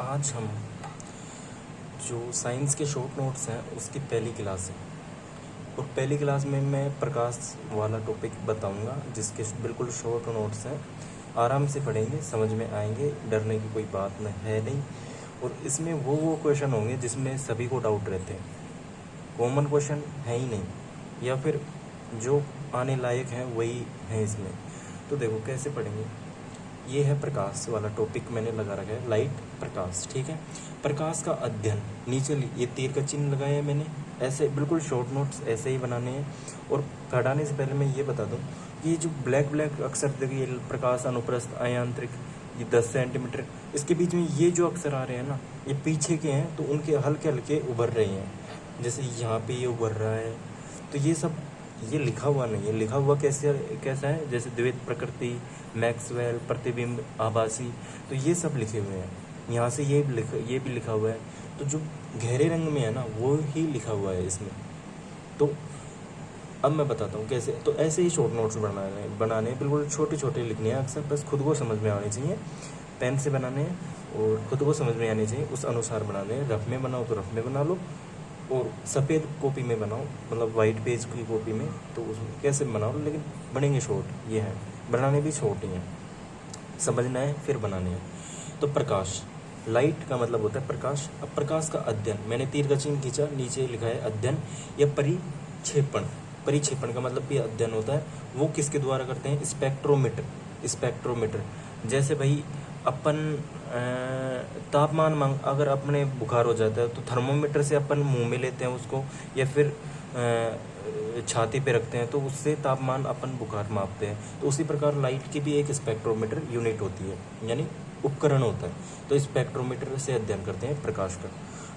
आज हम जो साइंस के शॉर्ट नोट्स हैं उसकी पहली क्लास है और पहली क्लास में मैं प्रकाश वाला टॉपिक बताऊंगा जिसके बिल्कुल शॉर्ट नोट्स हैं। आराम से पढ़ेंगे, समझ में आएंगे, डरने की कोई बात है नहीं। और इसमें वो क्वेश्चन होंगे जिसमें सभी को डाउट रहते हैं, कॉमन क्वेश्चन है ही नहीं या फिर जो आने लायक हैं वही हैं इसमें। तो देखो कैसे पढ़ेंगे। ये है प्रकाश वाला टॉपिक मैंने लगा रखा है, लाइट प्रकाश, ठीक है। प्रकाश का अध्ययन, नीचे ये तीर का चिन्ह लगाया है मैंने, ऐसे बिल्कुल शॉर्ट नोट्स ऐसे ही बनाने हैं। और पढ़ाने से पहले मैं ये बता दूं, ये जो ब्लैक अक्षर देखिए, प्रकाश, अनुप्रस्थ, आयांतरिक, ये 10 सेंटीमीटर, इसके बीच में ये जो अक्षर आ रहे हैं ना, ये पीछे के हैं तो उनके हल्के हल्के उभर रहे हैं। जैसे यहाँ पे ये उभर रहा है, तो ये सब ये लिखा हुआ नहीं है। लिखा हुआ कैसा है, जैसे द्वैत प्रकृति, मैक्सवेल, प्रतिबिंब, आभासी, तो ये सब लिखे हुए हैं। यहाँ से ये भी लिखा हुआ है। तो जो गहरे रंग में है ना वो ही लिखा हुआ है इसमें। तो अब मैं बताता हूँ कैसे। तो ऐसे ही शॉर्ट नोट्स बनाने बिल्कुल छोटे छोटे लिखने हैं अक्सर, बस खुद को समझ में आने चाहिए। पेन से बनाने हैं और खुद को समझ में आने चाहिए, उस अनुसार बनाने हैं। रफ में बनाओ तो रफ में बना लो, और सफ़ेद कॉपी में बनाओ, मतलब वाइट पेज की कॉपी में, तो उसमें कैसे बनाओ, लेकिन बनेंगे शॉर्ट। ये है, बनाने भी शॉर्ट ही हैं, समझना है फिर बनाने हैं। तो प्रकाश, लाइट का मतलब होता है प्रकाश। अब प्रकाश का अध्ययन, मैंने तीर का चिन्ह खींचा, नीचे लिखा है अध्ययन या परिक्षेपण। परिक्षेपण का मतलब भी अध्ययन होता है। वो किसके द्वारा करते हैं, स्पेक्ट्रोमीटर। जैसे भाई अपन तापमान अगर अपने बुखार हो जाता है तो थर्मोमीटर से अपन मुंह में लेते हैं उसको, या फिर छाती पे रखते हैं, तो उससे तापमान अपन बुखार मापते हैं। तो उसी प्रकार लाइट की भी एक स्पेक्ट्रोमीटर यूनिट होती है, यानी उपकरण होता है। तो स्पेक्ट्रोमीटर से अध्ययन करते हैं प्रकाश का।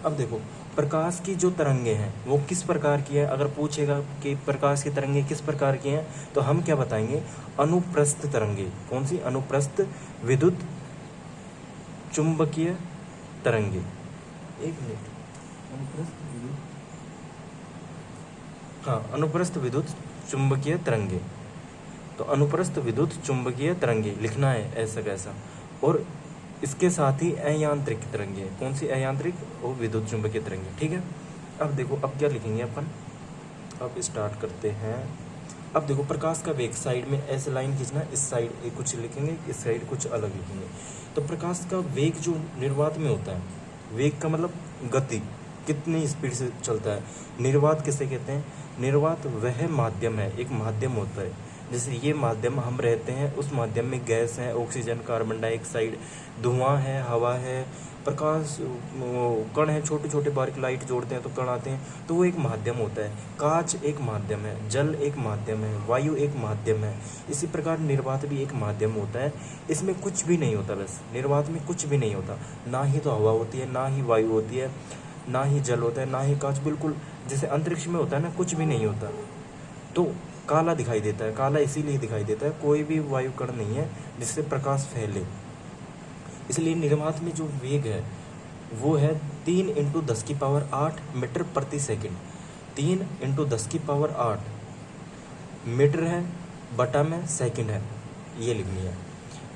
अब देखो, प्रकाश की जो तरंगे हैं वो किस प्रकार की है। अगर पूछेगा कि प्रकाश की तरंगे किस प्रकार की हैं, तो हम क्या बताएंगे, अनुप्रस्थ तरंगे। कौन सी, अनुप्रस्थ विद्युत चुंबकीय तरंगे। एक मिनट, अनुप्रस्थ विद्युत चुंबकीय तरंगे। तो अनुप्रस्थ विद्युत चुंबकीय तरंगे लिखना है ऐसा कैसा। और इसके साथ ही अयांत्रिक तरंगे, कौन सी, अयांत्रिक और विद्युत चुंबकीय तरंगे, ठीक है। अब देखो, अब क्या लिखेंगे अपन, अब स्टार्ट करते हैं। अब देखो, प्रकाश का वेग, साइड में ऐसे लाइन खींचना, इस साइड कुछ लिखेंगे, इस साइड कुछ अलग लिखेंगे। तो प्रकाश का वेग जो निर्वात में होता है, वेग का मतलब गति, कितनी स्पीड से चलता है। निर्वात किसे कहते हैं, निर्वात वह माध्यम है, एक माध्यम होता है। जैसे ये माध्यम हम रहते हैं, उस माध्यम में गैस है, ऑक्सीजन, कार्बन डाइऑक्साइड, धुआं है, हवा है, प्रकाश, कण है, छोटे छोटे बारीक, लाइट जोड़ते हैं तो कण आते हैं, तो वो एक माध्यम होता है। कांच एक माध्यम है, जल एक माध्यम है, वायु एक माध्यम है। इसी प्रकार निर्वात भी एक माध्यम होता है। इसमें कुछ भी नहीं होता, बस निर्वात में कुछ भी नहीं होता। ना ही तो हवा होती है, ना ही वायु होती है, ना ही जल होता है, ना ही कांच। बिल्कुल जैसे अंतरिक्ष में होता है ना, कुछ भी नहीं होता। तो काला दिखाई देता है, काला इसीलिए दिखाई देता है, कोई भी वायु कण नहीं है जिससे प्रकाश फैले। इसलिए निर्वात में जो वेग है वो है 3 × 10⁸ मीटर प्रति सेकंड। 3 × 10⁸ मीटर है, बटा में सेकंड है, ये लिखनी है।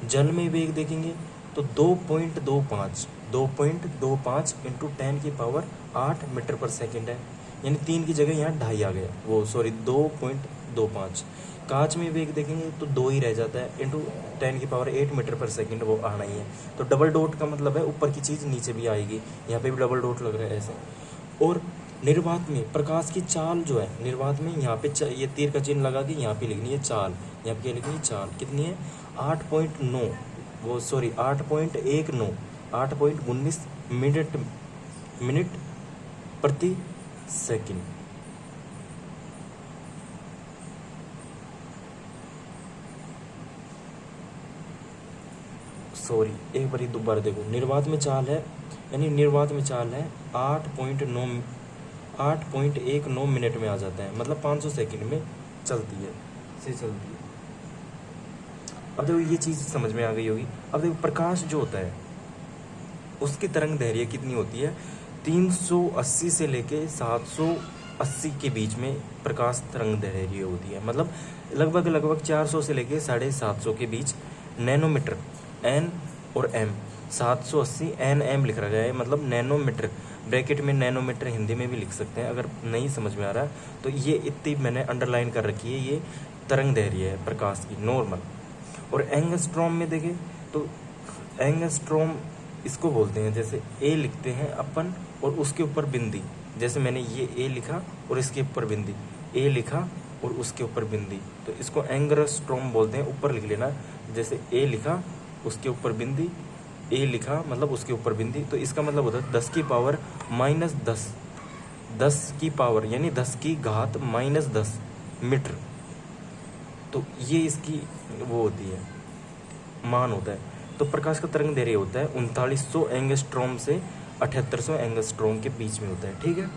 जल में वेग देखेंगे तो 2.25 × 10⁸ मीटर पर सेकंड है, यानी 3 की जगह यहाँ 2.5 आ गया, 2.25। कांच में वेग देखेंगे तो 2 ही रह जाता है, इंटू 10⁸ मीटर पर सेकंड, वो आना ही है। तो डबल डॉट का मतलब है ऊपर की चीज़ नीचे भी आएगी, यहाँ पे भी डबल डॉट लग रहा है ऐसे। और निर्वात में प्रकाश की चाल जो है, निर्वात में यहाँ पे ये तीर का चिन्ह लगा के यहाँ पे लिखनी है चाल। यहाँ पे क्या लिखनी है, चाल। कितनी है, 8.19 मिनट प्रति सेकंड। एक बार दोबारा देखो, निर्वात में चाल है, यानी निर्वात में चाल है 8.19 मिनट में आ जाता है, मतलब 500 सेकंड में चलती है। अब देखो ये चीज़ समझ में आ गई होगी। अब देखो, प्रकाश जो होता है उसकी तरंग दैर्घ्य कितनी होती है, 380 से लेके 780 के बीच में प्रकाश तरंग दैर्घ्य होती है, मतलब लगभग 400 से लेके 750 के बीच। नैनोमीटर, एन और एम, 780 nm लिख रखा है, मतलब नैनोमीटर, ब्रैकेट में नैनोमीटर हिंदी में भी लिख सकते हैं अगर नहीं समझ में आ रहा है तो। ये इतनी मैंने अंडरलाइन कर रखी है, ये तरंग दैर्घ्य है प्रकाश की नॉर्मल। और एंगस्ट्रॉम में देखें तो एंगस्ट्रॉम इसको बोलते हैं, जैसे ए लिखते हैं अपन और उसके ऊपर बिंदी, जैसे मैंने ये ए लिखा और इसके ऊपर बिंदी, ए लिखा और उसके ऊपर बिंदी, तो इसको एंगस्ट्रॉम बोलते हैं। ऊपर लिख लेना, जैसे ए लिखा उसके ऊपर बिंदी, ए लिखा मतलब उसके ऊपर बिंदी, तो इसका मतलब होता है 10 की पावर -10, 10 की पावर यानी 10 की घात -10 मीटर। तो ये इसकी वो होती है, मान होता है। तो प्रकाश का तरंग दैर्घ्य होता है 3900 एंगस्ट्रॉम से 7800 एंगस्ट्रॉम के बीच में होता है, ठीक है।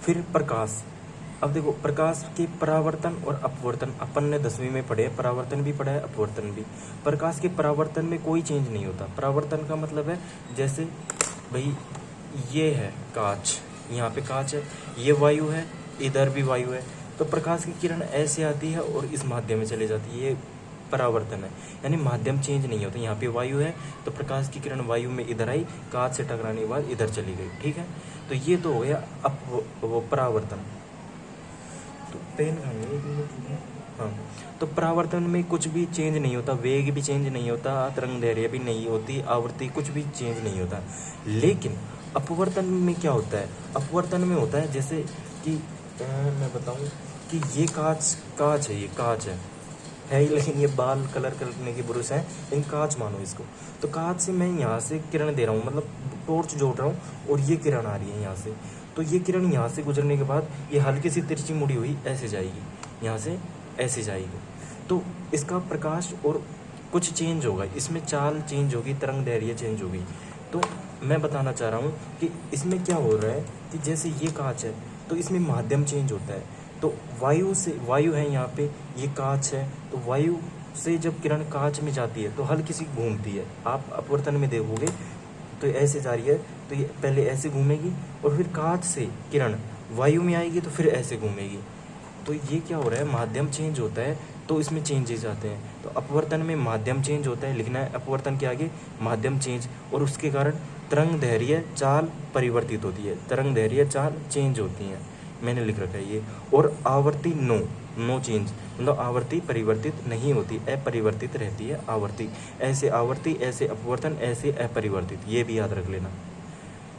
फिर प्रकाश, अब देखो प्रकाश के परावर्तन और अपवर्तन अपन ने 10वीं में पढ़े, परावर्तन भी पढ़ा है अपवर्तन भी। प्रकाश के परावर्तन में कोई चेंज नहीं होता। परावर्तन का मतलब है जैसे भाई ये है कांच, यहाँ पे कांच है, ये वायु है, इधर भी वायु है, तो प्रकाश की किरण ऐसे आती है और इस माध्यम में चली जाती है, ये परावर्तन है। यानी माध्यम चेंज नहीं होता, यहाँ पे वायु है तो प्रकाश की किरण वायु में इधर आई, कांच से टकराने के बाद इधर चली गई, ठीक है। तो ये तो हो गया वो परावर्तन। तो पेन हाँ, तो परावर्तन में कुछ भी चेंज नहीं होता, वेग भी चेंज नहीं होता, तरंग दैर्घ्य भी नहीं होती, आवृत्ति कुछ भी चेंज नहीं होता। लेकिन अपवर्तन में क्या होता है, अपवर्तन में होता है जैसे कि मैं बताऊं कि ये कांच है, ये कांच है ही, लेकिन ये बाल कलर करने की ब्रश है, इन कांच मानो इसको। तो कांच से मैं यहाँ से किरण दे रहा हूँ, मतलब टॉर्च जोड़ रहा हूँ और ये किरण आ रही है यहाँ से, तो ये किरण यहाँ से गुजरने के बाद ये हल्की सी तिरछी मुड़ी हुई ऐसे जाएगी, यहाँ से ऐसे जाएगी, तो इसका प्रकाश और कुछ चेंज होगा, इसमें चाल चेंज होगी, तरंग दैर्घ्य चेंज होगी। तो मैं बताना चाह रहा हूँ कि इसमें क्या हो रहा है कि जैसे ये कांच है तो इसमें माध्यम चेंज होता है, तो वायु है यहाँ पे, ये कांच है, तो वायु से जब किरण कांच में जाती है तो हल्की सी घूमती है। आप अपवर्तन में देखोगे तो ऐसे जा रही है, तो ये पहले ऐसे घूमेगी और फिर कांच से किरण वायु में आएगी तो फिर ऐसे घूमेगी। तो ये क्या हो रहा है, माध्यम चेंज होता है, तो इसमें चेंजेस आते हैं। तो अपवर्तन में माध्यम चेंज होता है, लिखना है अपवर्तन के आगे माध्यम चेंज, और उसके कारण तरंग दैर्घ्य चाल परिवर्तित होती है, तरंग दैर्घ्य चाल चेंज होती हैं, मैंने लिख रखा है ये। और आवर्ती नो चेंज, मतलब आवर्ती परिवर्तित नहीं होती, अपरिवर्तित रहती है आवर्ती। ऐसे आवर्ती, ऐसे अपवर्तन, ऐसे अपरिवर्तित, ये भी याद रख लेना।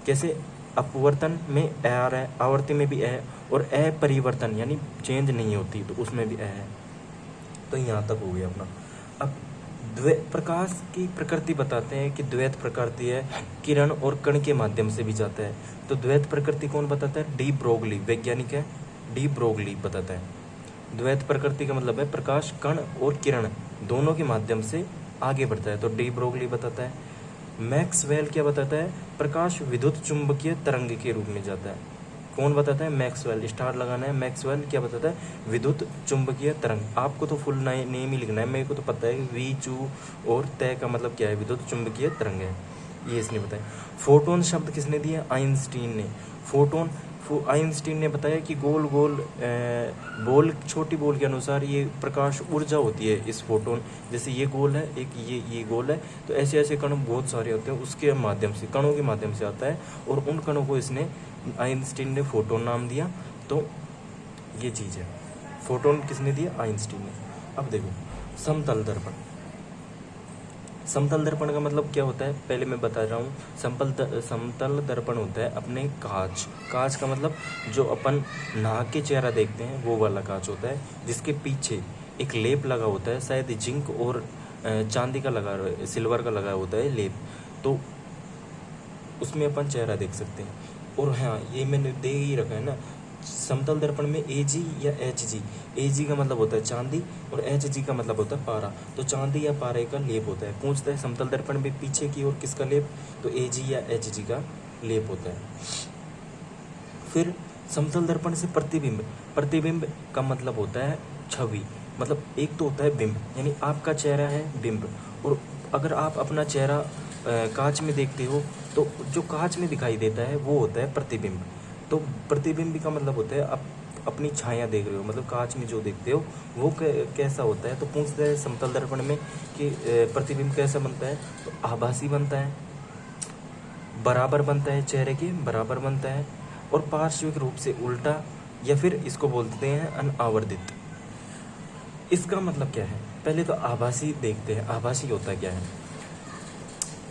कैसे अपवर्तन में ए आ रहा है, आवर्ती में भी ए, और अपरिवर्तन यानी चेंज नहीं होती तो उसमें भी ए है। तो यहाँ तक हो गया अपना। अब प्रकाश की प्रकृति बताते हैं कि द्वैत प्रकृति है, किरण और कण के माध्यम से भी जाता है। तो द्वैत प्रकृति कौन बताता है, डी ब्रोगली वैज्ञानिक है, डी ब्रोगली बताता है। द्वैत प्रकृति का मतलब है प्रकाश कण और किरण दोनों के माध्यम से आगे बढ़ता है, तो डी ब्रोगली बताता है। मैक्सवेल क्या बताता है, प्रकाश विद्युत चुंबकीय तरंग के रूप में जाता है। कौन बताता है, मैक्सवेल, स्टार लगाना है। मैक्सवेल क्या बताता है, विद्युत चुंबकीय तरंग। आपको तो फुल नेम ही लिखना है, मेरे को तो पता है वी चू और तय का मतलब क्या है, विद्युत चुंबकीय तरंग है, ये इसने बताया। फोटोन शब्द किसने दिया, आइंस्टीन ने। फोटोन आइंस्टीन ने बताया कि बोल छोटी बोल के अनुसार ये प्रकाश ऊर्जा होती है इस फोटोन। जैसे ये गोल है, एक ये गोल है, तो ऐसे ऐसे कण बहुत सारे होते हैं, उसके माध्यम से, कणों के माध्यम से आता है, और उन कणों को इसने आइंस्टीन ने फोटोन नाम दिया। तो ये चीज़ है, फोटोन किसने दिया, आइंस्टीन ने। अब देखो समतल दर्पण। समतल दर्पण का मतलब क्या होता है, पहले मैं बता रहा हूँ। समतल दर्पण होता है अपने कांच का मतलब जो अपन नहा के चेहरा देखते हैं वो वाला कांच होता है, जिसके पीछे एक लेप लगा होता है, शायद जिंक और चांदी का लगा, सिल्वर का लगा होता है लेप, तो उसमें अपन चेहरा देख सकते हैं। और हाँ, ये मैंने दे ही रखा है ना, समतल दर्पण में Ag या Hg, Ag का मतलब होता है चांदी और Hg का मतलब होता है पारा, तो चांदी या पारे का लेप होता है। पूछता है समतल दर्पण में पीछे की ओर किसका लेप, तो Ag या Hg का लेप होता है। फिर समतल दर्पण से प्रतिबिंब का मतलब होता है छवि, मतलब एक तो होता है बिंब, यानी आपका चेहरा है बिंब, और अगर आप अपना चेहरा कांच में देखते हो तो जो कांच में दिखाई देता है वो होता है प्रतिबिंब। तो प्रतिबिंब का मतलब होता है अपनी छाया देख रहे हो, मतलब कांच में जो देखते हो वो कैसा होता है। तो पूछते हैं समतल दर्पण में कि प्रतिबिंब कैसा बनता है, तो आभासी बनता है, बराबर बनता है, चेहरे के बराबर बनता है, और पार्श्विक रूप से उल्टा, या फिर इसको बोलते हैं अनावर्तित। इसका मतलब क्या है, पहले तो आभासी देखते हैं। आभासी होता क्या है?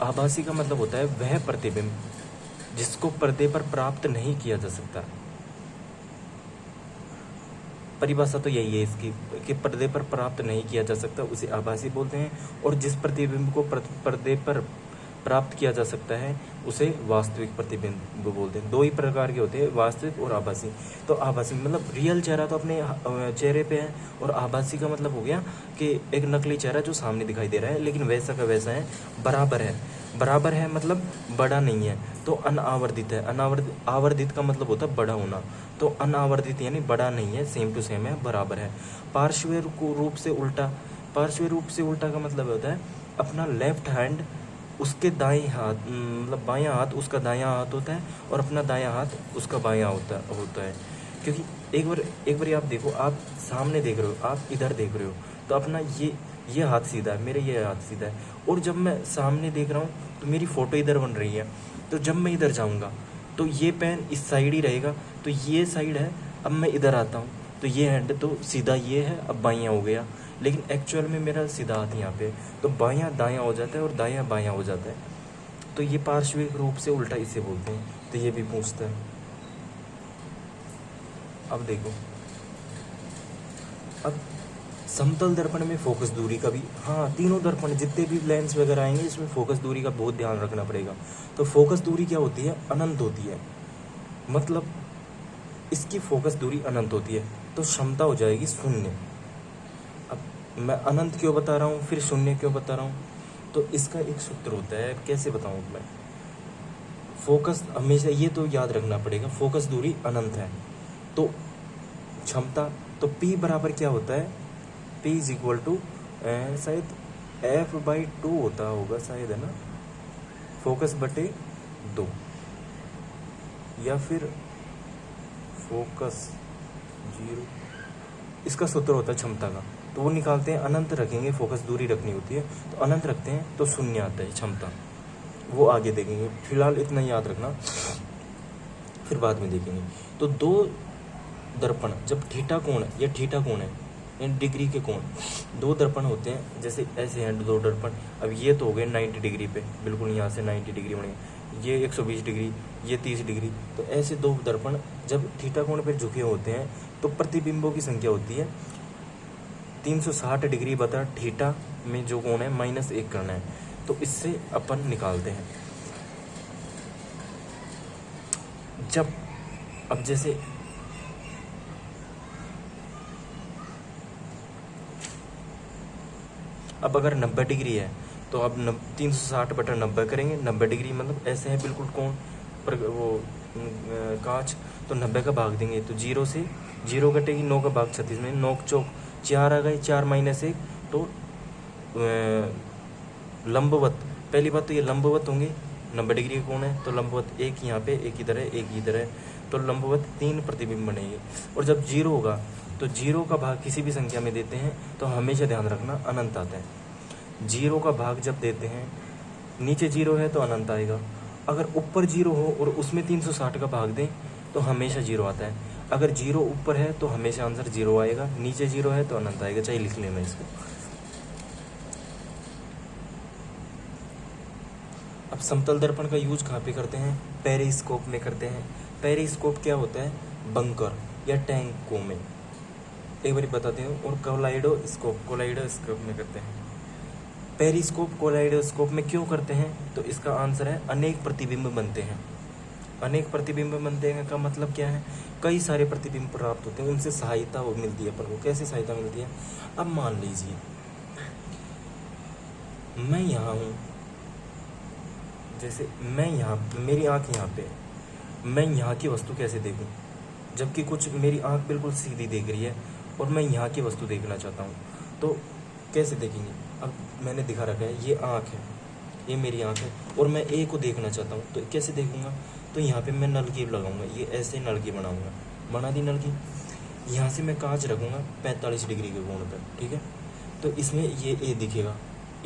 आभासी का मतलब होता है वह प्रतिबिंब जिसको पर्दे पर प्राप्त नहीं किया जा सकता। परिभाषा तो यही है इसकी कि पर्दे पर प्राप्त नहीं किया जा सकता उसे आभासी बोलते हैं, और जिस प्रतिबिंब को पर्दे पर प्राप्त किया जा सकता है उसे वास्तविक प्रतिबिंब बोलते हैं। दो ही प्रकार के होते हैं, वास्तविक और आभासी। तो आभासी मतलब रियल चेहरा तो अपने चेहरे पे है, और आभासी का मतलब हो गया कि एक नकली चेहरा जो सामने दिखाई दे रहा है, लेकिन वैसा का वैसा है, बराबर है। बराबर है मतलब बड़ा नहीं है, तो अनावर्तित है। आवर्धित का मतलब होता है बड़ा होना, तो अनावर्तित यानी बड़ा नहीं है, सेम टू सेम है, बराबर है। पार्श्व रूप से उल्टा, पार्श्व रूप से उल्टा का मतलब होता है अपना लेफ्ट हैंड उसके दाएं हाथ, मतलब बायां हाथ उसका दायां हाथ होता है, और अपना दायां हाथ उसका बायां होता है। क्योंकि एक बार आप देखो, आप सामने देख रहे हो, आप इधर देख रहे हो, तो अपना ये हाथ सीधा है, मेरे ये हाथ सीधा है, और जब मैं सामने देख रहा हूँ तो मेरी फोटो इधर बन रही है, तो जब मैं इधर जाऊँगा तो ये पेन इस साइड ही रहेगा, तो ये साइड है। अब मैं इधर आता हूँ तो ये हैंड तो सीधा ये है, अब बायां हो गया, लेकिन एक्चुअल में मेरा सीधा हाथ यहाँ पे, तो बायां दायां हो जाता है और दायां बायां हो जाता है। तो ये पार्श्विक रूप से उल्टा इसे बोलते हैं। तो ये भी पूछता है। अब देखो, अब समतल दर्पण में फोकस दूरी का भी, हाँ तीनों दर्पण जितने भी लेंस वगैरह आएंगे इसमें फोकस दूरी का बहुत ध्यान रखना पड़ेगा। तो फोकस दूरी क्या होती है? अनंत होती है, मतलब इसकी फोकस दूरी अनंत होती है, तो क्षमता हो जाएगी शून्य। अब मैं अनंत क्यों बता रहा हूँ, फिर शून्य क्यों बता रहा हूँ, तो इसका एक सूत्र होता है, कैसे बताऊँ मैं। फोकस हमेशा ये तो याद रखना पड़ेगा, फोकस दूरी अनंत है तो क्षमता, तो P बराबर क्या होता है, P इज इक्वल टू शायद F/2 होता होगा शायद, है ना, फोकस बटे 2, या फिर फोकस 0, इसका सूत्र होता है क्षमता का। तो वो निकालते हैं, अनंत रखेंगे, फोकस दूरी रखनी होती है, तो अनंत रखते हैं तो शून्य आता है क्षमता, वो आगे देखेंगे, फिलहाल इतना याद रखना, फिर बाद में देखेंगे। तो दो दर्पण जब थीटा कोण या थीटा कोण है, डिग्री के कोण, दो दर्पण होते हैं, जैसे ऐसे हैं दो दर्पण। अब ये तो हो गए 90 डिग्री पे, बिल्कुल यहाँ से 90 डिग्री बने, ये 120 डिग्री, ये 30 डिग्री। तो ऐसे दो दर्पण जब थीटा कोण पर झुके होते हैं तो प्रतिबिंबों की संख्या होती है 360 डिग्री बता थीटा में जो कोण है -1 करना है, तो इससे अपन निकालते हैं। जब अब जैसे अब अगर 90 डिग्री है तो अब 360/90 करेंगे, 90 डिग्री मतलब ऐसे है बिल्कुल कोण पर वो कांच, तो 90 का भाग देंगे तो 0 से 0 कटेगी, 9 का भाग 36 में 9 चौक 4 आ गए, 4 - 1, तो लंबवत, पहली बात तो ये लंबवत होंगे, 90 डिग्री का कोण है तो लंबवत एक यहाँ पे, एक इधर है, एक इधर है, तो लंबवत 3 प्रतिबिंब बनेंगे। और जब 0 होगा तो 0 का भाग किसी भी संख्या में देते हैं तो हमेशा ध्यान रखना अनंत आता है। 0 का भाग जब देते हैं, नीचे 0 है तो अनंत आएगा, अगर ऊपर 0 हो और उसमें 360 का भाग दें तो हमेशा 0 आता है। अगर 0 ऊपर है तो हमेशा आंसर 0 आएगा, नीचे 0 है तो अनंत आएगा, चाहे लिख लेना इसको। अब समतल दर्पण का यूज कहाँ पे करते हैं? पेरिस्कोप में करते हैं। पेरिस्कोप क्या होता है? बंकर या टैंकों में, एक बार बताते हैं। और कोलाइडोस्कोप में करते हैं। पेरिस्कोप कोलाइडोस्कोप में क्यों करते हैं? तो इसका आंसर है अनेक प्रतिबिंब बनते हैं। अनेक प्रतिबिंब बनते हैं का मतलब क्या है? कई सारे प्रतिबिंब प्राप्त होते हैं, उनसे सहायता मिलती है अपन को। कैसे सहायता मिलती है? अब मान लीजिए मैं यहाँ हूँ, जैसे मैं यहाँ, मेरी आँख यहाँ पे, मैं यहाँ की वस्तु कैसे देखूँ? जबकि कुछ मेरी आँख बिल्कुल सीधी देख रही है और मैं यहाँ की वस्तु देखना चाहता हूँ, तो कैसे देखेंगे? अब मैंने दिखा रखा है, ये आँख है, ये मेरी आँख है, और मैं ए को देखना चाहता हूँ, तो कैसे देखूँगा? तो यहाँ पे मैं नलकी लगाऊंगा, ये ऐसे नलकी बनाऊंगा, बना दी नलकी। यहाँ से मैं कांच रखूँगा 45 डिग्री के कोण पर, ठीक है। तो इसमें ये ए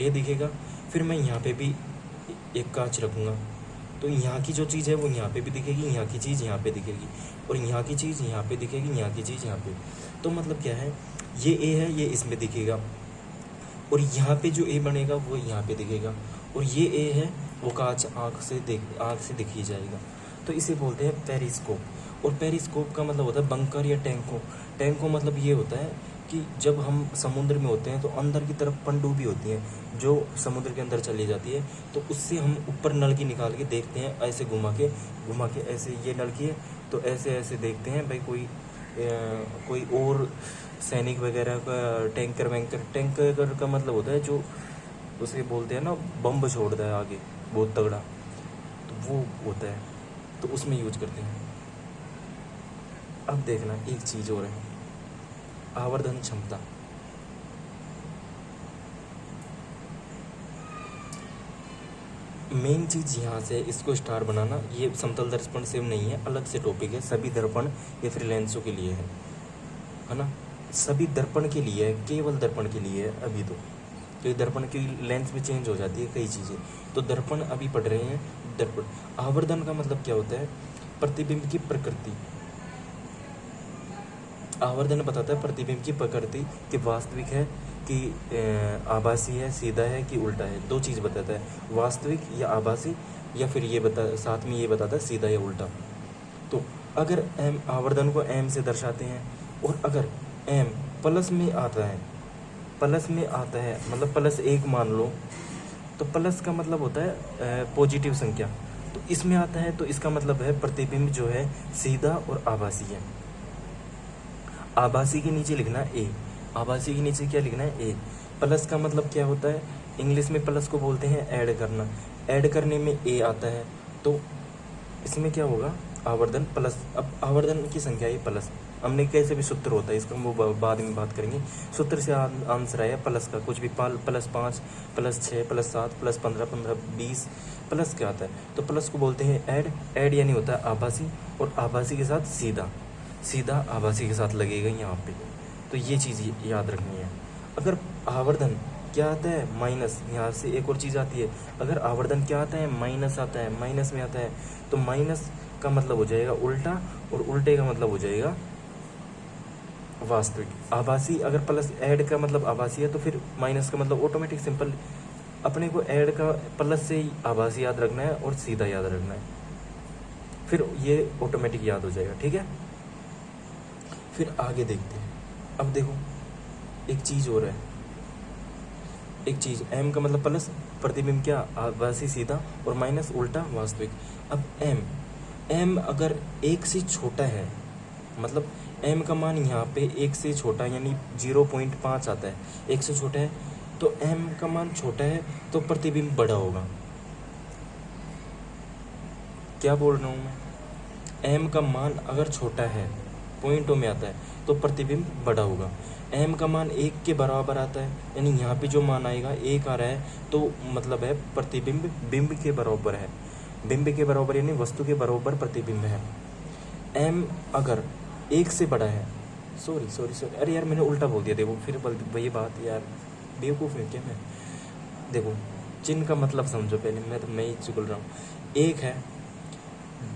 दिखेगा। फिर मैं यहाँ पे भी एक कांच रखूँगा, तो यहाँ की जो चीज़ है वो यहाँ पे भी दिखेगी, यहाँ की चीज़ यहाँ पे दिखेगी, और यहाँ की चीज़ यहाँ पे दिखेगी, यहाँ की चीज़ यहाँ पे। तो मतलब क्या है, ये ए है, ये इसमें दिखेगा, और यहाँ पे जो ए बनेगा वो यहाँ पे दिखेगा, और ये ए है वो कांच आँख से दिख ही जाएगा। तो इसे बोलते हैं पेरिस्कोप। और पेरिस्कोप का मतलब होता है बंकर या टैंको मतलब ये होता है कि जब हम समुद्र में होते हैं तो अंदर की तरफ पनडुब्बी होती है जो समुद्र के अंदर चली जाती है, तो उससे हम ऊपर नलकी निकाल के देखते हैं, ऐसे घुमा के ऐसे, ये नलकी है तो ऐसे देखते हैं भाई कोई और सैनिक वगैरह का टैंकर का मतलब होता है जो उसे बोलते हैं ना, बम छोड़ता है आगे बहुत तगड़ा, तो वो होता है, तो उसमें यूज करते हैं। अब देखना एक चीज़ और है, आवर्धन क्षमता। मेन चीज़ यहाँ से इसको स्टार बनाना, ये समतल दर्पण से नहीं है, अलग से टॉपिक है, सभी दर्पण ये फिर लेंसों के लिए है ना, सभी दर्पण के लिए है, केवल दर्पण के लिए है अभी तो ये दर्पण की लेंस भी चेंज हो जाती है कई चीज़ें, तो दर्पण अभी पढ़ रहे हैं। दर्पण आवर्धन का मतलब क्या होता है, प्रतिबिंब की प्रकृति। आवर्धन बताता है प्रतिबिंब की प्रकृति कि वास्तविक है कि आभासी है, सीधा है कि उल्टा है, दो चीज़ बताता है, वास्तविक या आभासी, या फिर ये साथ में ये बताता है सीधा या उल्टा। तो अगर एम आवर्धन को एम से दर्शाते हैं, और अगर एम प्लस में आता है मतलब +1 मान लो, तो प्लस का मतलब होता है पॉजिटिव संख्या, तो इसमें आता है तो इसका मतलब है प्रतिबिंब जो है सीधा और आभासी है। आभासी के नीचे लिखना है ए, आभासी के नीचे क्या लिखना है ए। प्लस का मतलब क्या होता है, इंग्लिश में प्लस को बोलते हैं ऐड करना, ऐड करने में ए आता है, तो इसमें क्या होगा आवर्धन प्लस। अब आवर्धन की संख्या ये प्लस, हमने कैसे भी सूत्र होता है इसका वो बाद में बात करेंगे। सूत्र से आंसर आया प्लस का, कुछ भी +5 +6 +7 +15 15 20 प्लस क्या आता है, तो प्लस को बोलते हैं ऐड यानी होता है आभासी, और आभासी के साथ सीधा आभासी के साथ लगेगा यहाँ पे, तो ये चीज़ याद रखनी है। अगर आवर्धन क्या आता है माइनस, यहाँ से एक और चीज़ आती है, अगर आवर्धन क्या आता है माइनस आता है, माइनस में आता है, तो माइनस का मतलब हो जाएगा उल्टा, और उल्टे का मतलब हो जाएगा वास्तविक। आभासी अगर प्लस ऐड का मतलब आभासी है, तो फिर माइनस का मतलब ऑटोमेटिक सिंपल, अपने को ऐड का प्लस से ही आभासी याद रखना है और सीधा याद रखना है, फिर ये ऑटोमेटिक याद हो जाएगा, ठीक है। फिर आगे देखते हैं। अब देखो एक चीज़ और है, एक चीज़ एम का मतलब प्लस, प्रतिबिंब क्या आभासी सीधा, और माइनस उल्टा वास्तविक। अब एम अगर 1 से छोटा है, मतलब एम का मान यहाँ पे 1 से छोटा यानी 0.5 आता है, 1 से छोटा है, तो एम का मान छोटा है तो प्रतिबिंब बड़ा होगा। क्या बोल रहा हूँ मैं, एम का मान अगर छोटा है, पॉइंटों में आता है, तो प्रतिबिंब बड़ा होगा। एम का मान 1 के बराबर आता है, यानी यहाँ पे जो मान आएगा 1 आ रहा है, तो मतलब है प्रतिबिंब बिंब के बराबर है, बिंब के बराबर यानी वस्तु के बराबर प्रतिबिंब है। एम अगर 1 से बड़ा है, सॉरी अरे यार मैंने उल्टा बोल दिया, देखो फिर वही बात यार, बेवकूफ़ है क्या मैं। देखो चिन्ह का मतलब समझो पहले, मैं ही चुगल रहा हूँ। एक है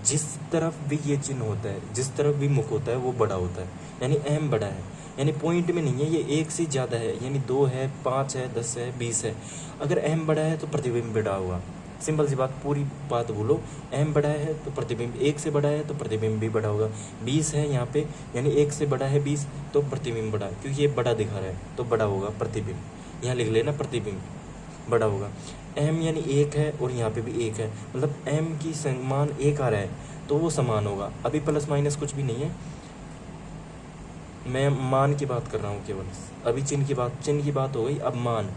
जिस तरफ भी ये चिन्ह होता है, जिस तरफ भी मुख होता है वो बड़ा होता है, यानी एम बड़ा है, यानी पॉइंट में नहीं है, ये 1 से ज़्यादा है, यानी 2 है 5 है 10 है 20 है। अगर एम बड़ा है तो प्रतिबिंब बड़ा होगा, सिंपल सी बात, पूरी बात बोलो। एम बड़ा है तो प्रतिबिंब 1 से बड़ा है तो प्रतिबिंब भी बड़ा होगा। 20 है यहाँ पे, यानी 1 से बड़ा है 20 तो प्रतिबिंब बड़ा है, क्योंकि ये बड़ा दिखा रहा है तो बड़ा होगा प्रतिबिंब, यहाँ लिख लेना प्रतिबिंब बड़ा होगा। एम यानी 1 है और यहाँ पे भी 1 है, मतलब एम की मान 1 आ रहा है तो वो समान होगा। अभी प्लस माइनस कुछ भी नहीं है, मैं मान की बात कर रहा हूँ केवल, अभी चिन्ह की बात हो गई। अब मान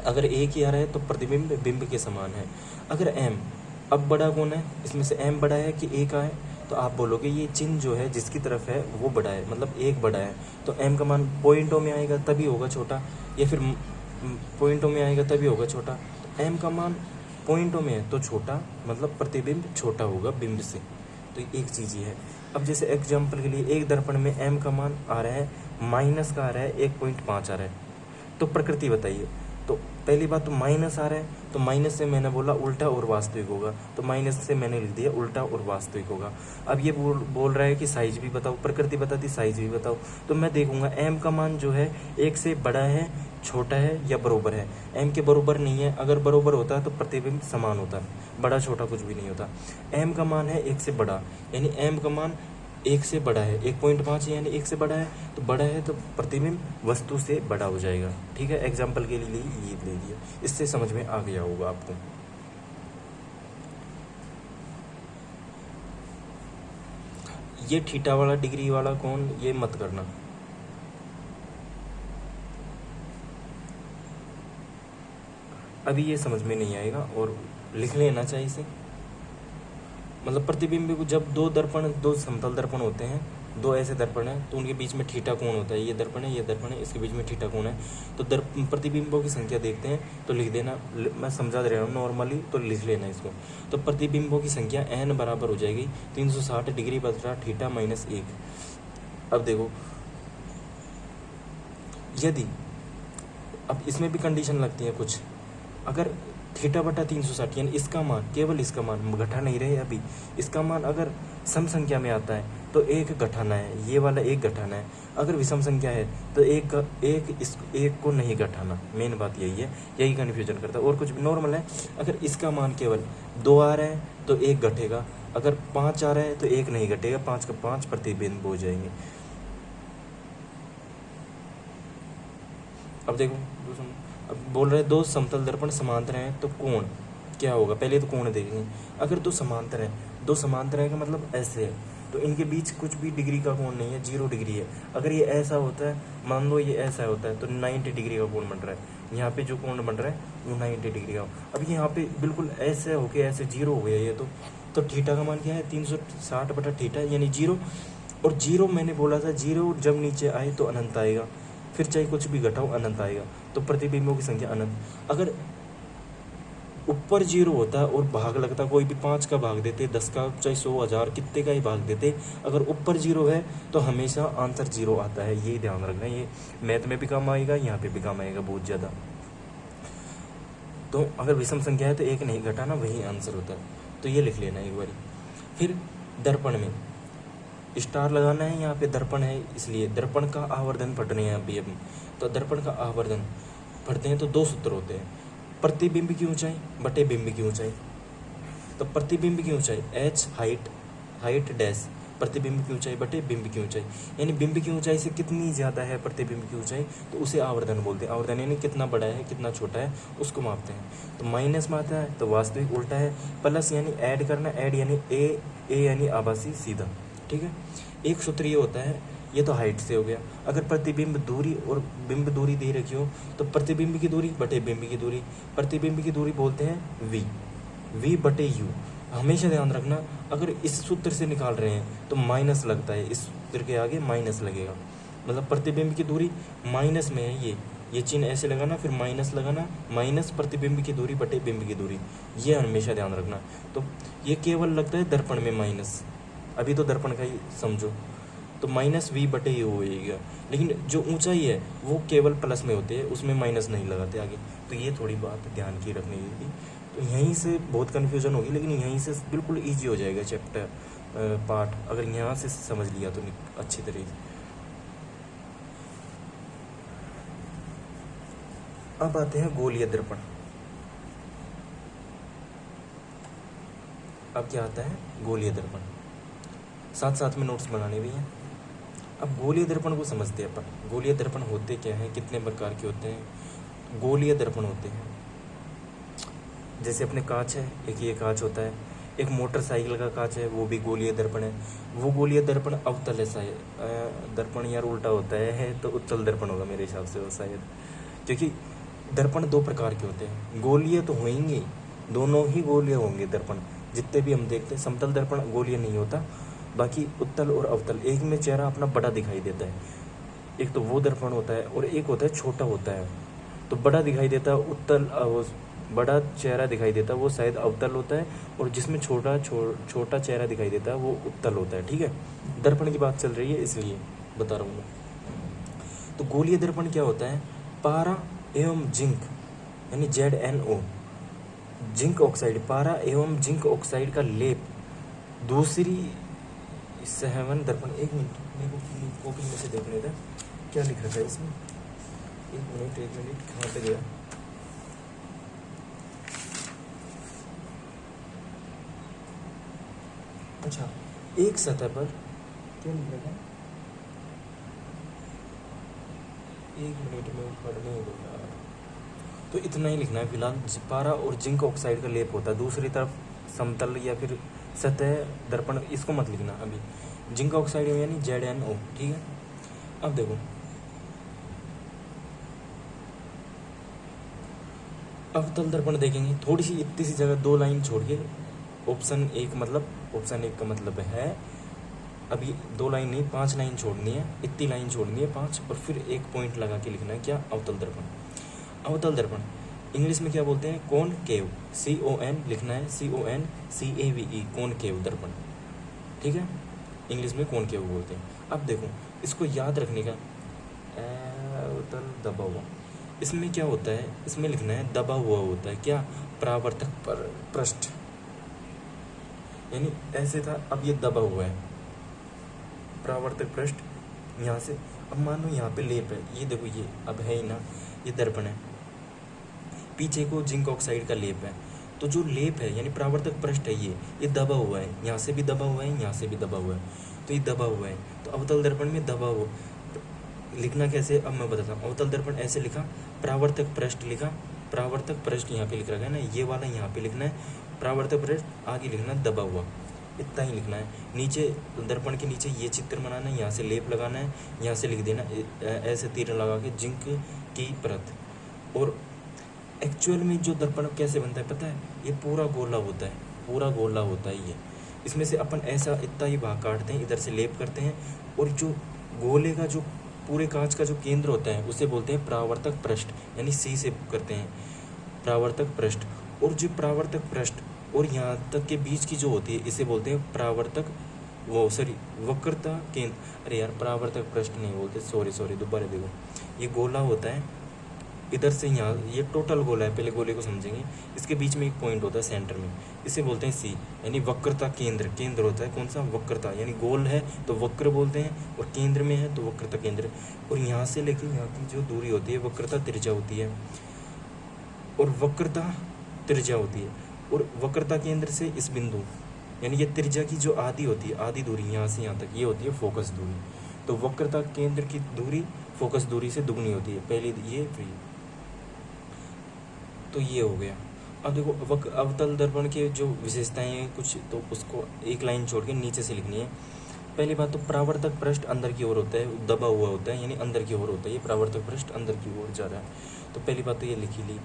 अगर 1 ही आ रहा है तो प्रतिबिंब बिंब के समान है। अगर एम, अब बड़ा कौन है इसमें से, एम बड़ा है कि 1 है, तो आप बोलोगे ये चिन्ह जो है जिसकी तरफ है वो बड़ा है, मतलब 1 बड़ा है, तो एम का मान पॉइंटों में आएगा तभी होगा छोटा, या फिर पॉइंटों में आएगा तभी होगा छोटा। तो एम का मान पॉइंटों में है तो छोटा, मतलब प्रतिबिंब छोटा होगा बिंब से, तो एक चीज़ ये है। अब जैसे एग्जाम्पल के लिए एक दर्पण में m का मान आ रहा है माइनस का आ रहा है 1.5 आ रहा है, तो प्रकृति बताइए। तो पहली बात तो माइनस आ रहा है, तो माइनस से मैंने बोला उल्टा और वास्तविक होगा, तो माइनस से मैंने लिख दिया उल्टा और वास्तविक होगा। अब ये बोल रहा है कि साइज भी बताओ, प्रकृति बताती साइज भी बताओ, तो मैं देखूंगा m का मान जो है 1 से बड़ा है, छोटा है या बराबर है। m के बराबर नहीं है, अगर बराबर होता है तो प्रतिबिंब समान होता है, बड़ा छोटा कुछ भी नहीं होता। m का मान है 1 से बड़ा, यानी m का मान 1 से बड़ा है, 1.5 यानी 1 से बड़ा है, तो बड़ा है तो प्रतिबिंब वस्तु से बड़ा हो जाएगा। ठीक है, एग्जाम्पल के लिए ये ले लिया, इससे समझ में आ गया होगा आपको। ये थीटा वाला डिग्री वाला कोण ये मत करना, अभी ये समझ में नहीं आएगा और लिख लेना चाहिए इसे। मतलब प्रतिबिंब को जब दो समतल दर्पण होते हैं, दो ऐसे दर्पण हैं, तो उनके बीच में थीटा कोण होता है, ये दर्पण है ये दर्पण है, इसके बीच में थीटा कोण है, तो प्रतिबिंबों की संख्या देखते हैं तो लिख देना, मैं समझा दे रहा हूँ नॉर्मली, तो लिख लेना इसको। तो प्रतिबिंबों की संख्या n बराबर हो जाएगी 360 डिग्री बटा थीटा माइनस 1। अब देखो, यदि अब इसमें भी कंडीशन लगती है कुछ, अगर थीटा बटा 360 यानी इसका मान, केवल इसका मान घटा नहीं रहे अभी, इसका मान अगर सम संख्या में आता है तो एक घटाना है, ये वाला एक घटाना है। अगर विषम संख्या है तो एक को नहीं घटाना। मेन बात यही है, यही कन्फ्यूजन करता है, और कुछ भी नॉर्मल है। अगर इसका मान केवल 2 आ रहा है तो एक घटेगा, अगर 5 आ रहा है तो एक नहीं घटेगा, 5 का 5 प्रतिबिंब हो जाएंगे। अब देखो, अब बोल रहे दो समतल दर्पण समांतर हैं तो कोण क्या होगा, पहले तो कोण देखेंगे। अगर दो समांतर है का मतलब ऐसे है, तो इनके बीच कुछ भी डिग्री का कोण नहीं है, 0 डिग्री है। अगर ये ऐसा होता है, मान लो ये ऐसा होता है, तो 90 डिग्री का कोण बन रहा है। यहाँ पे जो कोण बन रहा है वो 90 डिग्री का। अब यहाँ पे बिल्कुल ऐसे होके ऐसे 0 हो गया ये, तो थीटा का मान क्या है 360 बटा थीटा यानी 0। और 0 मैंने बोला था 0 जब नीचे आए तो अनंत आएगा, फिर चाहे कुछ भी घटाओ अनंत आएगा, तो प्रतिबिंबों की संख्या अनंत। अगर ऊपर 0 होता है और भाग लगता, कोई भी 5 का भाग देते, 10 का, चाहे 100, 1000 कितने का ही भाग देते, अगर ऊपर 0 है तो हमेशा आंसर 0 आता है, ये ध्यान रखना। ये मैथ में भी काम आएगा, यहाँ पे भी काम आएगा बहुत ज़्यादा। तो अगर विषम संख्या है तो एक नहीं घटाना, वही आंसर होता है। तो ये लिख लेना एक बार। फिर दर्पण में स्टार लगाना है, यहाँ पे दर्पण है इसलिए दर्पण का आवर्धन पढ़ रहे हैं अभी हम। तो दर्पण का आवर्धन पढ़ते हैं तो 2 सूत्र होते हैं, प्रतिबिंब की ऊंचाई बटे बिंब की ऊंचाई। तो प्रतिबिंब की ऊंचाई h हाइट डैश, प्रतिबिंब की ऊंचाई बटे बिंब की ऊंचाई, यानी बिंब की ऊंचाई से कितनी ज़्यादा है प्रतिबिंब की ऊंचाई, तो उसे आवर्धन बोलते हैं। आवर्धन यानी कितना बड़ा है कितना छोटा है उसको मापते हैं। तो माइनस में आता है तो वास्तविक उल्टा है, प्लस यानी ऐड करना, ऐड यानी ए यानी आभासी सीधा। ठीक है, एक सूत्र ये होता है, ये तो हाइट से हो गया। अगर प्रतिबिंब दूरी और बिंब दूरी दे रखी हो तो प्रतिबिंब की दूरी बटे बिंब की दूरी, प्रतिबिंब की दूरी बोलते हैं v बटे u। हमेशा ध्यान रखना, अगर इस सूत्र से निकाल रहे हैं तो माइनस लगता है, इस सूत्र के आगे माइनस लगेगा, मतलब प्रतिबिंब की दूरी माइनस में है। ये चिन्ह ऐसे लगाना, फिर माइनस लगाना, माइनस प्रतिबिंब की दूरी बटे बिंब की दूरी, ये हमेशा ध्यान रखना। तो ये केवल लगता है दर्पण में माइनस, अभी तो दर्पण का ही समझो, तो माइनस v बटे यू होएगा। लेकिन जो ऊंचाई है वो केवल प्लस में होती है, उसमें माइनस नहीं लगाते आगे। तो ये थोड़ी बात ध्यान की रखने की थी। तो यहीं से बहुत कन्फ्यूजन होगी, लेकिन यहीं से बिल्कुल ईजी हो जाएगा चैप्टर पार्ट, अगर यहाँ से समझ लिया तो अच्छी तरीके से। अब आते हैं गोलीय दर्पण। अब क्या आता है गोलीय दर्पण, साथ साथ में नोट्स बनाने भी हैं। अब गोलीय दर्पण को समझते हैं अपन। गोलीय दर्पण होते क्या हैं, कितने प्रकार के होते हैं। गोलीय दर्पण होते हैं जैसे अपने कांच है, एक ये कांच होता है, एक मोटरसाइकिल का कांच है, वो भी गोलीय दर्पण है। वो गोलीय दर्पण अवतल है शायद, दर्पण यार उल्टा होता है तो उत्तल दर्पण होगा मेरे हिसाब से वो शायद, क्योंकि दर्पण 2 प्रकार के होते हैं। गोलीय तो होंगे, दोनों ही गोलीय होंगे दर्पण जितने भी हम देखते हैं। समतल दर्पण गोलीय नहीं होता, बाकी उत्तल और अवतल, एक में चेहरा अपना बड़ा दिखाई देता है, एक तो वो दर्पण होता है, और एक होता है छोटा होता है तो बड़ा दिखाई देता है उत्तल, बड़ा चेहरा दिखाई देता है वो शायद अवतल होता है, और जिसमें छोटा चेहरा दिखाई देता है वो उत्तल होता है। ठीक है, दर्पण की बात चल रही है इसलिए बता रहा हूँ मैं। तो गोलीय दर्पण क्या होता है? पारा एवं जिंक यानी ZnO, जिंक ऑक्साइड, पारा एवं जिंक ऑक्साइड का लेप दूसरी सहवन दर्पण। एक मिनट, मेरे को कॉपी में से देखने था क्या लिख रखा है इसमें। एक मिनट कहाँ पे गया? अच्छा, एक सतह पर क्या लिख रखा है? एक मिनट में पढ़ने होगा। तो इतना ही लिखना है फिलहाल। पारा और जिंक ऑक्साइड का लेप होता है, दूसरी तरफ समतल या फिर सतह दर्पण, इसको मत लिखना अभी। जिंक ऑक्साइड यानी ZnO। ठीक है, अब देखो अवतल दर्पण देखेंगे। थोड़ी सी इतनी सी जगह 2 लाइन छोड़ के ऑप्शन एक का मतलब है अभी 2 लाइन नहीं 5 लाइन छोड़नी है, इतनी लाइन छोड़नी है 5, और फिर एक पॉइंट लगा के लिखना है क्या? अवतल दर्पण। अवतल दर्पण इंग्लिश में क्या बोलते हैं? कॉनकेव, CON लिखना है, CONCAVE, कॉनकेव दर्पण। ठीक है, इंग्लिश में कॉनकेव बोलते हैं। अब देखो इसको याद रखने का, अवतल दबा हुआ, इसमें क्या होता है? इसमें लिखना है दबा हुआ होता है क्या? परावर्तक पर पृष्ठ, यानी ऐसे था, अब ये दबा हुआ है परावर्तक पृष्ठ यहाँ से। अब मानो यहाँ पे लेप है, ये देखो ये अब है ही ना, ये दर्पण है, पीछे को जिंक ऑक्साइड का लेप है। तो जो लेप है यानी परावर्तक पृष्ठ है, ये दबा हुआ है, यहाँ से भी दबा हुआ है, यहाँ से भी दबा हुआ है, तो ये दबा हुआ है। तो अवतल दर्पण में दबा हुआ लिखना कैसे? अब मैं बताता हूँ। अवतल दर्पण ऐसे लिखा, परावर्तक पृष्ठ लिखा, परावर्तक पृष्ठ यहाँ पे लिख रखा है ना, ये वाला यहाँ पे लिखना है, परावर्तक पृष्ठ आगे लिखना दबा हुआ, इतना ही लिखना है। नीचे दर्पण के नीचे ये चित्र बनाना है, यहाँ से लेप लगाना है, यहाँ से लिख देना ऐसे तीर लगा के जिंक की परत। और एक्चुअल में जो दर्पण कैसे बनता है पता है? ये पूरा गोला होता है, पूरा गोला होता है ये। इसमें से अपन ऐसा इतना ही भाग काटते हैं, इधर से लेप करते हैं, और जो गोले का जो पूरे कांच का जो केंद्र होता है उसे बोलते हैं परावर्तक पृष्ठ, यानी C से करते हैं परावर्तक पृष्ठ। और जो परावर्तक पृष्ठ और यहाँ तक के बीच की जो होती है इसे बोलते हैं परावर्तक वक्रता केंद्र। अरे यार, परावर्तक पृष्ठ नहीं बोलते, सॉरी दोबारा देखो। ये गोला होता है, इधर से यहाँ ये टोटल गोला है, पहले गोले को समझेंगे। इसके बीच में एक पॉइंट होता है सेंटर में, इसे बोलते हैं C, यानी वक्रता केंद्र होता है। कौन सा? वक्रता, यानी गोल है तो वक्र बोलते हैं, और केंद्र में है तो वक्रता केंद्र। और यहाँ से लेके यहाँ की जो दूरी होती है वक्रता त्रिज्या होती है, और वक्रता त्रिज्या होती है। और वक्रता केंद्र से इस बिंदु, यानी ये त्रिज्या की जो आधी होती है, आधी दूरी यहाँ से यहाँ तक, ये होती है फोकस दूरी। तो वक्रता केंद्र की दूरी फोकस दूरी से दुगनी होती है, पहले ये फिर ये। तो ये हो गया। अब देखो अवतल दर्पण के जो विशेषताएं हैं कुछ, तो उसको एक लाइन छोड़ के नीचे से लिखनी है। पहली बात तो परावर्तक पृष्ठ अंदर की ओर होता है, दबा हुआ होता है, यानी अंदर की ओर होता है, ये परावर्तक पृष्ठ अंदर की ओर जा रहा है। तो पहली बात तो ये लिखी ली।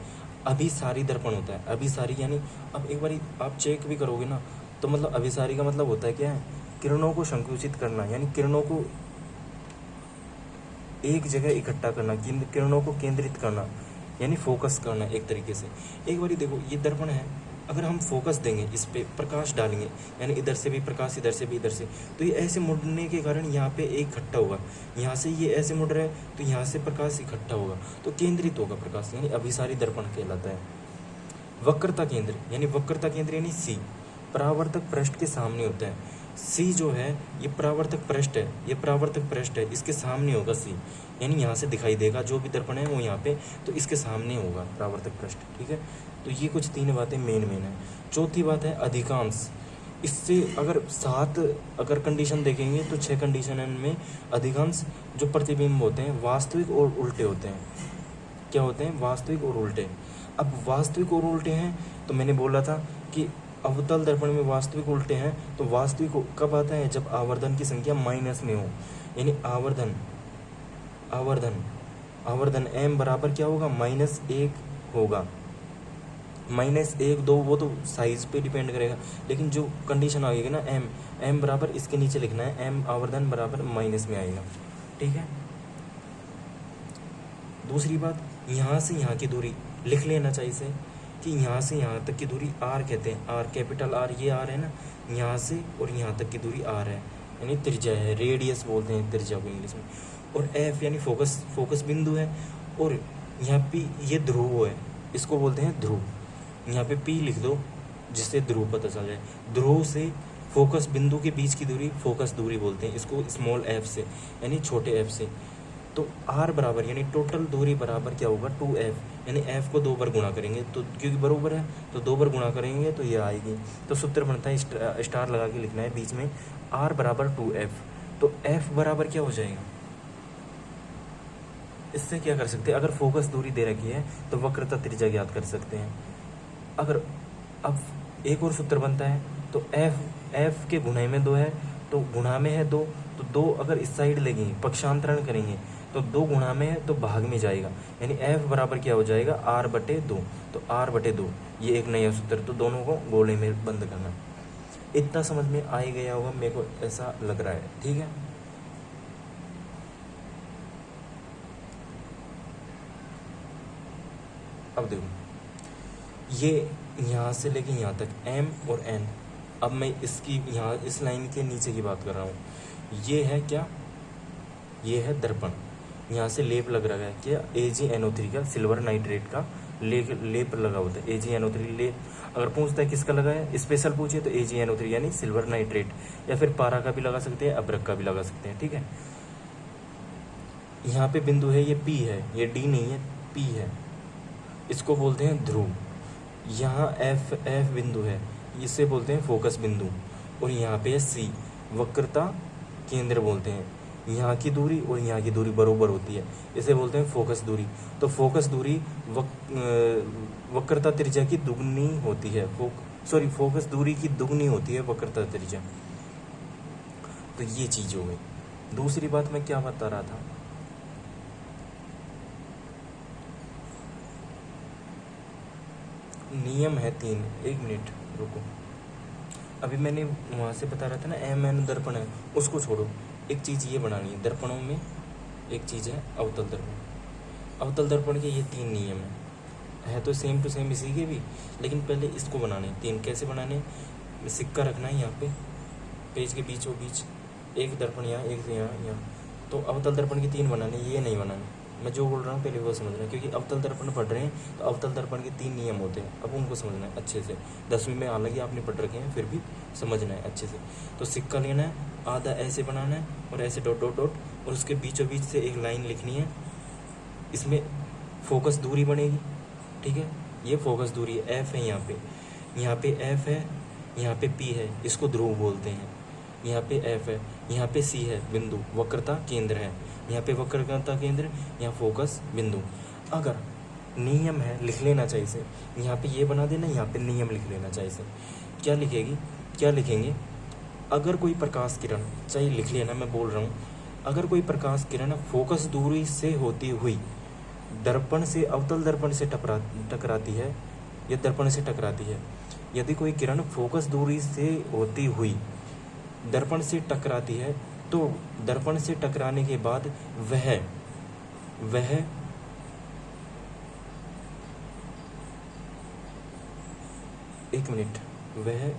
अभिसारी दर्पण होता है, अभिसारी यानी अब एक बार आप चेक भी करोगे ना, तो मतलब अभिसारी का मतलब होता है क्या है? किरणों को संकुचित करना, यानी किरणों को एक जगह इकट्ठा करना, किरणों को केंद्रित करना, यानी फोकस करना एक तरीके से। एक बार देखो ये दर्पण है, अगर हम फोकस देंगे, इस पे प्रकाश डालेंगे, यानी इधर से भी प्रकाश, इधर से भी, इधर से, तो ये ऐसे मुड़ने के कारण यहाँ पे एक इकट्ठा होगा। यहाँ से ये ऐसे मुड़ रहा है तो यहाँ से प्रकाश इकट्ठा होगा, तो केंद्रित होगा प्रकाश, यानी अभिसारी दर्पण कहलाता है। वक्रता केंद्र यानी C, परावर्तक पृष्ठ के सामने होता है। C जो है ये परावर्तक पृष्ठ है, इसके सामने होगा C, यानी यहाँ से दिखाई देगा जो भी दर्पण है वो यहाँ पे, तो इसके सामने होगा परावर्तक पृष्ठ। ठीक है, तो ये कुछ 3 बातें मेन है। चौथी बात है अधिकांश। इससे अगर कंडीशन देखेंगे तो 6 कंडीशन में अधिकांश जो प्रतिबिंब होते हैं वास्तविक और उल्टे होते हैं। क्या होते हैं? वास्तविक और उल्टे। अब वास्तविक और उल्टे हैं तो मैंने बोला था कि अवतल दर्पण में वास्तविक उल्टे हैं, तो वास्तविक कब आता है? जब आवर्धन की संख्या माइनस में हो, यानी आवर्धन m बराबर क्या होगा? -1 होगा। -1, 2 वो तो साइज पे डिपेंड करेगा, लेकिन जो कंडीशन आएगी ना m बराबर, इसके नीचे लिखना है m आवर्धन बराबर माइनस में आएगा। ठीक है, दूसरी बात, यहाँ से यहाँ की दूरी लिख लेना चाहिए से, कि यहाँ से यहाँ तक की दूरी आर कहते हैं, आर कैपिटल आर, ये आर है ना, यहाँ से और यहाँ तक की दूरी आर है, यानी त्रिज्या है, रेडियस बोलते हैं त्रिज्या को इंग्लिश में। और एफ यानी फोकस बिंदु है, और यहाँ पे ये ध्रुव है, इसको बोलते हैं ध्रुव। यहाँ पे पी लिख दो जिससे ध्रुव पता चल जाए। ध्रुव से फोकस बिंदु के बीच की दूरी फोकस दूरी बोलते हैं, इसको स्मॉल एफ से यानी छोटे एफ से। तो आर बराबर यानी टोटल दूरी बराबर क्या होगा 2f, यानी f को 2 बार गुणा करेंगे तो क्योंकि बराबर है तो 2 बार गुणा करेंगे तो ये आएगी। तो सूत्र बनता है स्टार लगा के लिखना है बीच में r बराबर 2f। तो f बराबर क्या हो जाएगा, इससे क्या कर सकते हैं, अगर फोकस दूरी दे रखी है तो वक्रता त्रिज्या ज्ञात कर सकते हैं। अगर अब एक और सूत्र बनता है तो f के गुणे में 2 है तो गुणा में है 2, तो 2 अगर इस साइड लेंगे पक्षांतरण करेंगे तो 2 गुणा में है तो भाग में जाएगा, यानी f बराबर क्या हो जाएगा r/2। तो r/2 ये एक नया सूत्र, तो दोनों को गोले में बंद करना। इतना समझ में आ ही गया होगा, मेरे को ऐसा लग रहा है, ठीक है। अब देखो ये यहाँ से लेके यहाँ तक m और n। अब मैं इसकी यहाँ इस लाइन के नीचे की बात कर रहा हूँ। ये है क्या, ये है दर्पण, यहाँ से लेप लग रहा है क्या, AgNO3 का, सिल्वर नाइट्रेट का लेप लगा होता है। AgNO3 लेप अगर पूछता है किसका लगा है, स्पेशल पूछे तो AgNO3 यानी सिल्वर नाइट्रेट, या फिर पारा का भी लगा सकते हैं, अब्रक का भी लगा सकते हैं, ठीक है। यहाँ पे बिंदु है, ये P है, ये D नहीं है, P है, इसको बोलते हैं ध्रुव। यहाँ F बिंदु है, इसे बोलते हैं फोकस बिंदु, और यहाँ पे है C, वक्रता केंद्र बोलते हैं। यहाँ की दूरी और यहाँ की दूरी बराबर होती है, इसे बोलते हैं फोकस दूरी। तो फोकस दूरी वक्रता त्रिज्या की दुगनी होती है, फोकस दूरी की दुगनी होती है वक्रता त्रिज्या। तो ये चीज हो गई। दूसरी बात मैं क्या बता रहा था, नियम है 3, 1 मिनट रुको। अभी मैंने वहाँ से बता रहा था ना MN दर्पण है, उसको छोड़ो, एक चीज़ ये बनानी है दर्पणों में। एक चीज़ है अवतल दर्पण। अवतल दर्पण के ये 3 नियम है तो सेम टू सेम इसी के भी, लेकिन पहले इसको बनाने 3। कैसे बनाने, सिक्का रखना है यहाँ पे पेज के बीचों बीच, एक दर्पण यहाँ, एक यहाँ। तो अवतल दर्पण के 3 बनाने, ये नहीं बनाने। मैं जो बोल रहा हूँ पहले वो समझना, क्योंकि अवतल दर्पण पढ़ रहे हैं तो अवतल दर्पण के 3 नियम होते हैं, अब उनको समझना है अच्छे से। 10वीं में हालांकि आपने पढ़ रखे हैं, फिर भी समझना है अच्छे से। तो सिक्का लेना है, आधा ऐसे बनाना है और ऐसे डॉट डॉट डॉट, और उसके बीचों बीच से एक लाइन लिखनी है, इसमें फोकस दूरी बनेगी, ठीक है। ये फोकस दूरी है, F है यहाँ पे F है, यहाँ पे P है, इसको ध्रुव बोलते हैं। यहाँ पे F है, यहाँ पे C है बिंदु, वक्रता केंद्र है, यहाँ पे वक्रता केंद्र, यहाँ फोकस बिंदु। अगर नियम है लिख लेना चाहिए से, यहाँ पे ये बना देना, यहाँ पे नियम लिख लेना चाहिए से। क्या लिखेंगे, अगर कोई प्रकाश किरण, चाहिए लिख लेना, मैं बोल रहा हूँ, अगर कोई प्रकाश किरण फोकस दूरी से होती हुई दर्पण से, अवतल दर्पण से टकराती है या दर्पण से टकराती है, यदि कोई किरण फोकस दूरी से होती हुई दर्पण से टकराती है तो दर्पण से टकराने के बाद वह एक मिनट, वह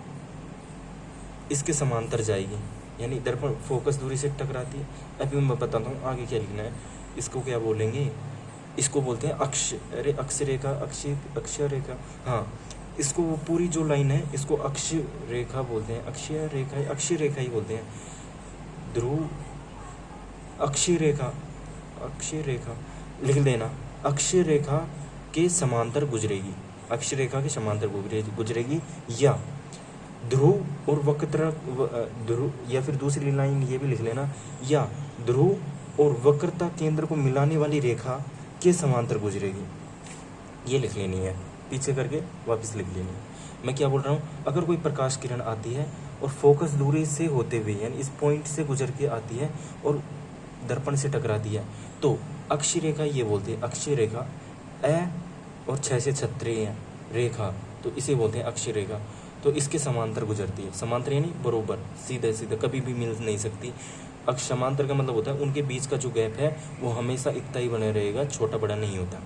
इसके समांतर जाएगी, यानी दर्पण फोकस दूरी से टकराती है। अभी मैं बताता हूँ आगे क्या लिखना है। इसको क्या बोलेंगे, इसको बोलते हैं अक्ष रेखा, हाँ, इसको वो पूरी जो लाइन है इसको अक्ष रेखा बोलते हैं, अक्षीय रेखा ही बोलते हैं। ध्रुव अक्षीय रेखा लिख देना, अक्षीय रेखा के समांतर गुजरेगी, अक्षीय रेखा के समांतर गुजरेगी, या ध्रुव और वक्रता, ध्रुव, या फिर दूसरी लाइन ये भी लिख लेना, या ध्रुव और वक्रता केंद्र को मिलाने वाली रेखा के समांतर गुजरेगी। ये लिख लेनी है, पीछे करके वापस लिख लेनी है। मैं क्या बोल रहा हूँ, अगर कोई प्रकाश किरण आती है और फोकस दूरी से होते हुए यानी इस पॉइंट से गुजर के आती है और दर्पण से टकराती है तो अक्षीय रेखा ये बोलते हैं, अक्षीय रेखा ए और 6 से क्षत्रीय रेखा, तो इसे बोलते हैं अक्षीय रेखा। तो इसके समांतर गुजरती है, समांतर यानी बरोबर, सीधे सीधे, कभी भी मिल नहीं सकती। अक्ष समांतर का मतलब होता है उनके बीच का जो गैप है वो हमेशा इतना ही बना रहेगा, छोटा बड़ा नहीं होता।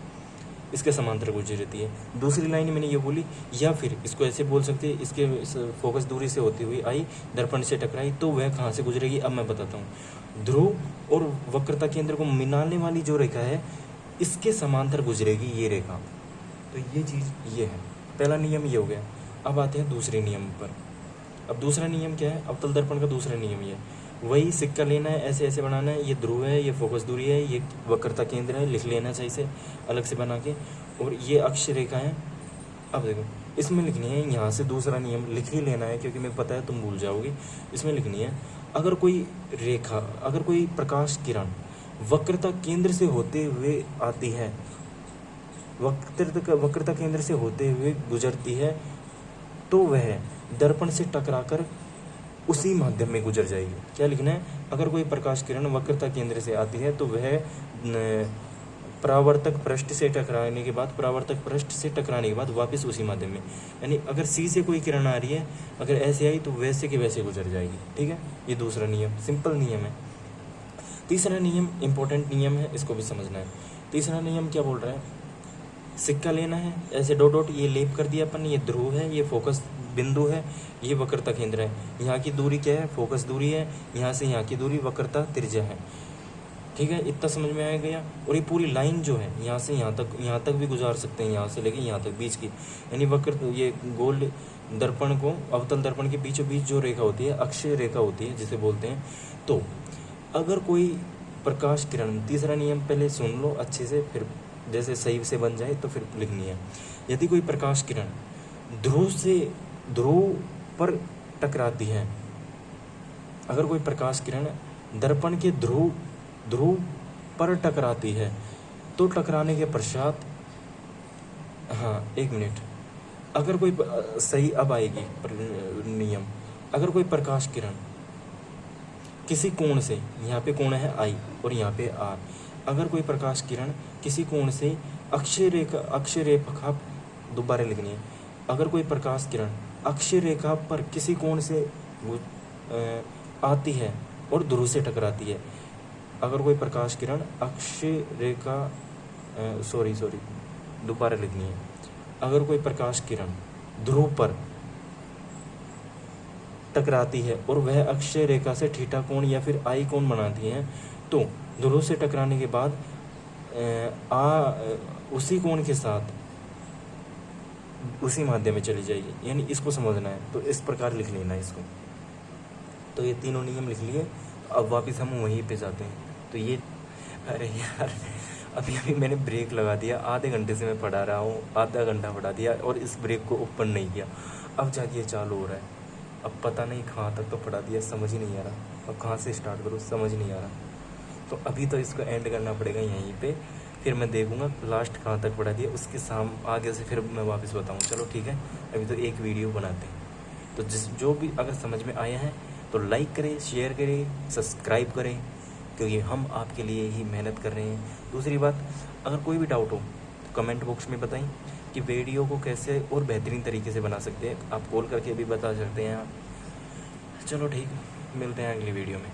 इसके समांतर गुजरती है। दूसरी लाइन मैंने ये बोली, या फिर इसको ऐसे बोल सकते हैं, इसके फोकस दूरी से होती हुई आई, दर्पण से टकराई, तो वह कहाँ से गुजरेगी अब मैं बताता हूँ। ध्रुव और वक्रता केंद्र को मिलाने वाली जो रेखा है इसके समांतर गुजरेगी ये रेखा। तो ये चीज़ ये है, पहला नियम ये हो गया। अब आते हैं दूसरे नियम पर। अब दूसरा नियम क्या है, अवतल दर्पण का दूसरा नियम ये, वही सिक्का लेना है, ऐसे ऐसे बनाना है, ये ध्रुव है, ये फोकस दूरी है, ये वक्रता केंद्र है, लिख लेना सही से अलग से बना के, और ये अक्ष रेखा है। अब देखो इसमें लिखनी है, यहाँ से दूसरा नियम लिख ही लेना है क्योंकि मैं पता है तुम भूल जाओगे। इसमें लिखनी है, अगर कोई रेखा, अगर कोई प्रकाश किरण वक्रता केंद्र से होते हुए आती है, वक्रता केंद्र से होते हुए गुजरती है, तो वह दर्पण से टकराकर उसी माध्यम में गुजर जाएगी। क्या लिखना है, अगर कोई प्रकाश किरण वक्रता केंद्र से आती है तो वह परावर्तक पृष्ठ से टकराने के बाद, परावर्तक पृष्ठ से टकराने के बाद वापस उसी माध्यम में, यानी अगर सी से कोई किरण आ रही है, अगर ऐसे आई तो वैसे के वैसे गुजर जाएगी। ठीक है, ये दूसरा नियम, सिंपल नियम है। तीसरा नियम इंपॉर्टेंट नियम है, इसको भी समझना है। तीसरा नियम क्या बोल रहा है, सिक्का लेना है, ऐसे डॉट डॉट ये लेप कर दिया अपन, ये ध्रुव है, ये फोकस बिंदु है, ये वक्रता केंद्र है। यहाँ की दूरी क्या है, फोकस दूरी है, यहाँ से यहाँ की दूरी वक्रता त्रिज्या है। ठीक है, इतना समझ में आ गया। और ये पूरी लाइन जो है यहाँ से यहाँ तक भी गुजार सकते हैं, यहाँ से लेके यहाँ तक बीच की, यानी वक्र ये गोल दर्पण को, अवतल दर्पण के बीचों बीच जो रेखा होती है अक्षीय रेखा होती है जिसे बोलते हैं। तो अगर कोई प्रकाश किरण, तीसरा नियम पहले सुन लो अच्छे से, फिर जैसे सही से बन जाए तो फिर लिखनी है। यदि कोई प्रकाश किरण ध्रुव पर टकराती है, अगर कोई प्रकाश किरण दर्पण के ध्रुव पर टकराती है, तो टकराने के पश्चात, हाँ एक मिनट, अगर कोई सही अब आएगी नियम, अगर कोई प्रकाश किरण किसी कोण से, यहाँ पे कोण है आई और यहाँ पे आर, अगर कोई प्रकाश किरण किसी कोण से अक्षीय रेखा दोबारा लिखनी है, अगर कोई प्रकाश किरण अक्षीय रेखा पर किसी कोण से आती है और ध्रुव से टकराती है, अगर कोई प्रकाश किरण अक्षीय रेखा दोबारा लिखनी है, अगर कोई प्रकाश किरण ध्रुव पर टकराती है और वह अक्षीय रेखा से थीटा कोण या फिर आई कोण बनाती है, तो ध्रुव से टकराने के बाद उसी कोण के साथ उसी माध्यम में चली जाएगी, यानी इसको समझना है। तो इस प्रकार लिख लेना इसको। तो ये तीनों नियम लिख लिए। अब वापस हम वहीं पे जाते हैं। तो ये, अरे यार अभी मैंने ब्रेक लगा दिया, आधे घंटे से मैं पढ़ा रहा हूँ, आधा घंटा पढ़ा दिया और इस ब्रेक को ओपन नहीं किया, अब जाके ये चालू हो रहा है। अब पता नहीं कहाँ तक तो पढ़ा दिया, समझ ही नहीं आ रहा, अब कहाँ से स्टार्ट करूँ समझ नहीं आ रहा। तो अभी तो इसको एंड करना पड़ेगा यहीं पे, फिर मैं देखूंगा लास्ट कहाँ तक पढ़ा दिया, उसके आगे से फिर मैं वापस बताऊँ। चलो ठीक है, अभी तो एक वीडियो बनाते हैं। तो जो भी अगर समझ में आया है तो लाइक करें, शेयर करें, सब्सक्राइब करें, क्योंकि हम आपके लिए ही मेहनत कर रहे हैं। दूसरी बात, अगर कोई भी डाउट हो तो कमेंट बॉक्स में बताएं कि वीडियो को कैसे और बेहतरीन तरीके से बना सकते हैं। आप कॉल करके भी बता सकते हैं। चलो ठीक, मिलते हैं अगली वीडियो में।